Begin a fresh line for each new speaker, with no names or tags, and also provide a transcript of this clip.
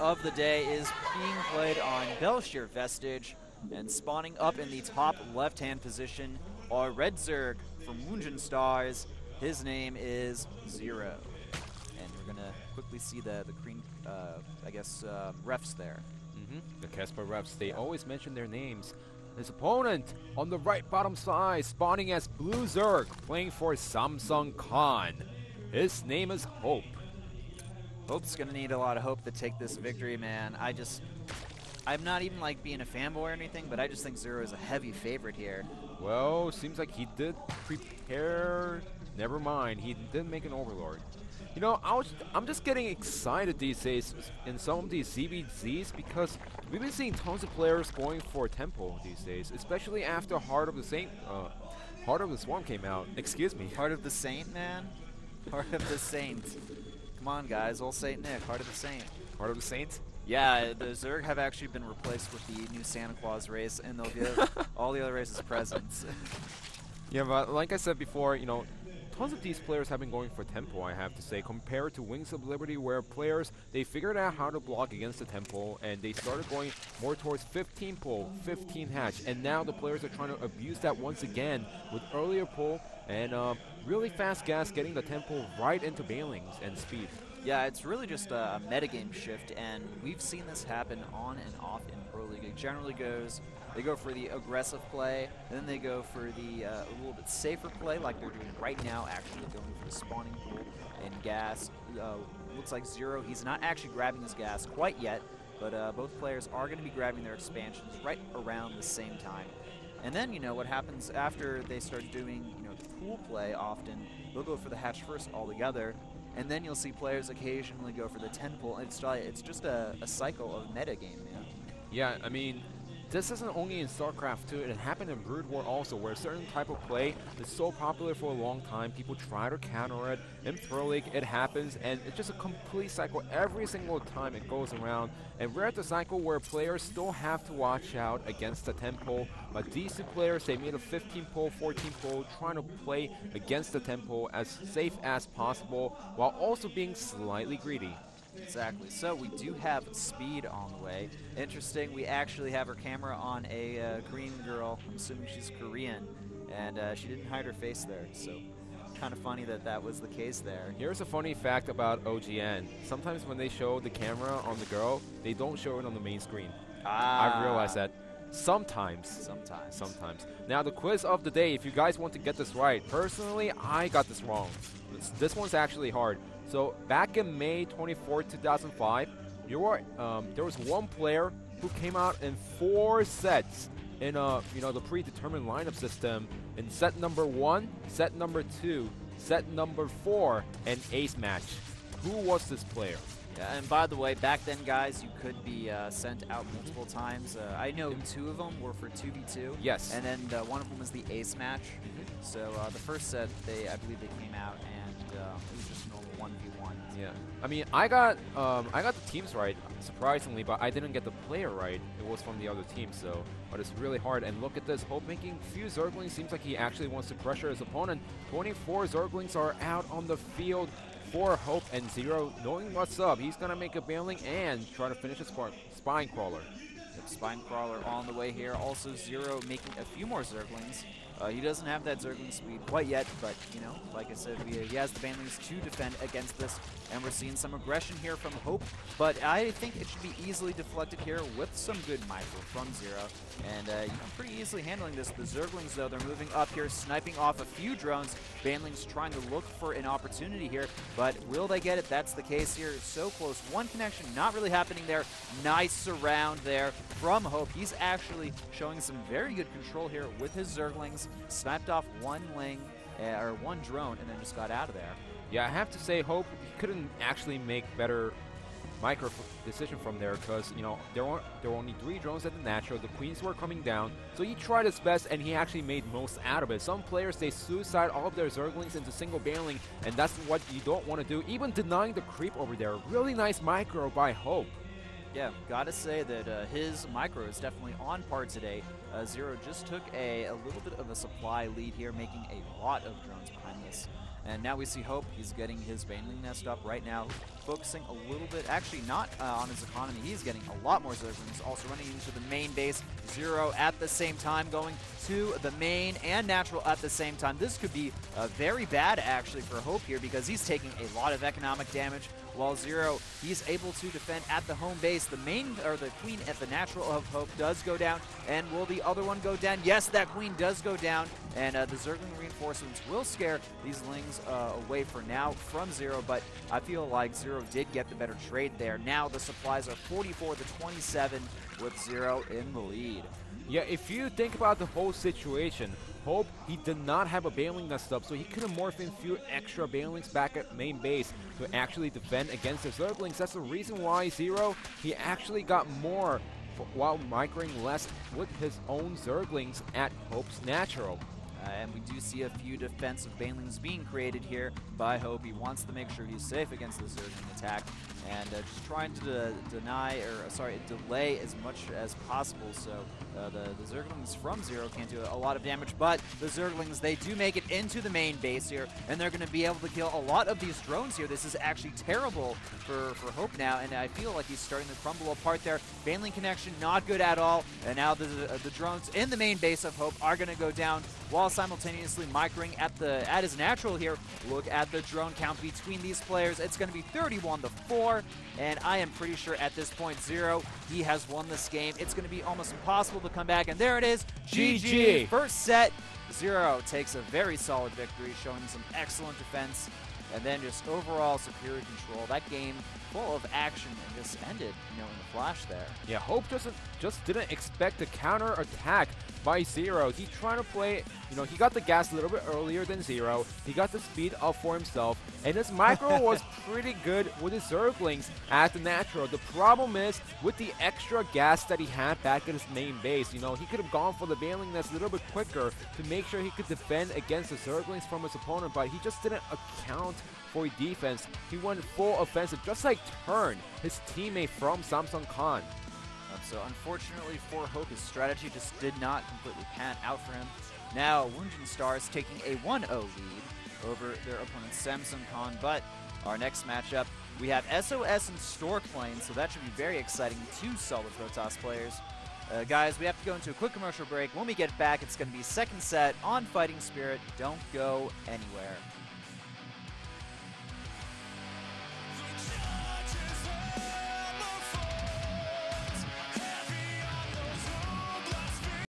of the day is being played on Bel'Shir Vestige, and spawning up in the top left-hand position are Red Zerg from WOONGJIN Stars. His name is Zero. And we're going to quickly see the green, refs there.
The Casper refs, they always mention their names. His opponent on the right bottom side, spawning as Blue Zerg, playing for Samsung Khan. His name is Hope.
Hope's going to need a lot of hope to take this victory, man. I'm not even like being a fanboy or anything, but I just think Zero is a heavy favorite here.
Well, seems like he did prepare. Never mind, he did make an Overlord. You know, I'm just getting excited these days in some of these ZvZs because we've been seeing tons of players going for Tempo these days, especially after Heart of the Swarm came out. Excuse me.
Heart of the Saint, man? Heart of the Saint. Come on, guys. Old Saint Nick. Heart of the Saint.
Heart of the Saint?
Yeah, the Zerg have actually been replaced with the new Santa Claus race, and they'll give all the other races presents.
Yeah, but like I said before, you know, tons of these players have been going for Tempo, I have to say, compared to Wings of Liberty, where players, they figured out how to block against the Tempo, and they started going more towards 15 pull, 15 hatch, and now the players are trying to abuse that once again with earlier pull and really fast gas, getting the Tempo right into bailings and speed.
Yeah, it's really just a metagame shift, and we've seen this happen on and off in Pro League. It generally goes, they go for the aggressive play, and then they go for the a little bit safer play, like they're doing right now, actually going for the spawning pool and gas. Looks like Zero, he's not actually grabbing his gas quite yet, but both players are going to be grabbing their expansions right around the same time. And then, you know, what happens after they start doing, you know, the pool play often, they'll go for the hatch first altogether, and then you'll see players occasionally go for the 10 pull. It's just a cycle of metagame, man.
Yeah, I mean, this isn't only in StarCraft2, it happened in Brood War also, where a certain type of play is so popular for a long time, people try to counter it. In Pro League, it happens, and it's just a complete cycle every single time it goes around. And we're at the cycle where players still have to watch out against the 10 pull, but these two players, they made a 15 pull, 14 pull, trying to play against the 10 pull as safe as possible, while also being slightly greedy.
Exactly. So we do have Speed on the way. Interesting, we actually have her camera on a green girl. I'm assuming she's Korean, and she didn't hide her face there, so kind of funny that that was the case there.
Here's a funny fact about OGN. Sometimes when they show the camera on the girl, they don't show it on the main screen.
Ah.
I realize that. Sometimes. Sometimes. Now the quiz of the day, if you guys want to get this right, personally, I got this wrong. This one's actually hard. So back in May 24, 2005, there was one player who came out in 4 sets in the predetermined lineup system in set number 1, set number 2, set number 4, and ace match. Who was this player?
Yeah, and by the way, back then, guys, you could be sent out multiple times. I know 2 of them were for 2v2.
Yes.
And then one of them was the ace match. So the first set, I believe they came out, and it was just normal 1v1.
Yeah. I mean, I got the teams right, surprisingly, but I didn't get the player right. It was from the other team, so, but it's really hard. And look at this, Hope making few Zerglings. Seems like he actually wants to pressure his opponent. 24 Zerglings are out on the field for Hope, and Zero, knowing what's up, he's gonna make a bailing and try to finish his spine crawler.
Yep, spine crawler on the way here. Also Zero making a few more Zerglings. He doesn't have that Zergling speed quite yet, but, you know, like I said, he has the banelings to defend against this, and we're seeing some aggression here from Hope, but I think it should be easily deflected here with some good micro from Zero, and, you know, pretty easily handling this. The Zerglings, though, they're moving up here, sniping off a few drones. Banelings trying to look for an opportunity here, but will they get it? That's the case here. So close. One connection not really happening there. Nice surround there from Hope. He's actually showing some very good control here with his Zerglings. Sniped off one one drone, and then just got out of there.
Yeah, I have to say, Hope couldn't actually make better micro decision from there, because, you know, there were only 3 drones at the natural. The queens were coming down, so he tried his best, and he actually made most out of it. Some players, they suicide all of their Zerglings into single bailing, and that's what you don't want to do. Even denying the creep over there. Really nice micro by Hope.
Yeah, gotta say that his micro is definitely on par today. Zero just took a little bit of a supply lead here, making a lot of drones behind this. And now we see Hope. He's getting his Baneling nest up right now, focusing a little bit, actually not on his economy. He's getting a lot more Zerglings, also running into the main base. Zero at the same time, going to the main and natural at the same time. This could be very bad, actually, for Hope here, because he's taking a lot of economic damage, while Zero, he's able to defend at the home base. The main, or the queen at the natural of Hope does go down, and will the other one go down? Yes, that queen does go down, and the Zergling reinforcements will scare these Lings away for now from Zero, but I feel like Zero did get the better trade there. Now the supplies are 44 to 27 with Zero in the lead.
Yeah, if you think about the whole situation, Hope, he did not have a Baneling nest up, so he could have morphed in a few extra Banelings back at main base to actually defend against the Zerglings. That's the reason why Zero, he actually got more while microing less with his own Zerglings at Hope's natural.
And we do see a few defensive Banelings being created here by Hope. He wants to make sure he's safe against the Zergling attack, and just trying to delay as much as possible, so the Zerglings from Zero can't do a lot of damage, but the Zerglings, they do make it into the main base here, and they're going to be able to kill a lot of these drones here. This is actually terrible for Hope now, and I feel like he's starting to crumble apart there. Baneling connection, not good at all, and now the drones in the main base of Hope are going to go down, while simultaneously microing at his natural here. Look at the drone count between these players. It's going to be 31-4, and I am pretty sure at this point Zero, he has won this game. It's going to be almost impossible to come back, and there it is. GG. First set, Zero takes a very solid victory, showing some excellent defense, and then just overall superior control. That game full of action and just ended, in the flash there.
Yeah, Hope just didn't expect the counter attack by Zero. He tried to play, he got the gas a little bit earlier than Zero. He got the speed up for himself, and his micro was pretty good with his Zerglings at the natural. The problem is, with the extra gas that he had back at his main base, he could have gone for the Baneling nest a little bit quicker to make sure he could defend against the Zerglings from his opponent, but he just didn't account for defense. He went full offensive, just like Turn, his teammate from Samsung Khan.
So unfortunately for Hope, his strategy just did not completely pan out for him. Now WOONGJIN Stars taking a 1-0 lead over their opponent Samsung Khan, but our next matchup, we have SOS and Stork playing, so that should be very exciting. Two solid Protoss players. Guys, we have to go into a quick commercial break. When we get back, it's going to be second set on Fighting Spirit. Don't go anywhere.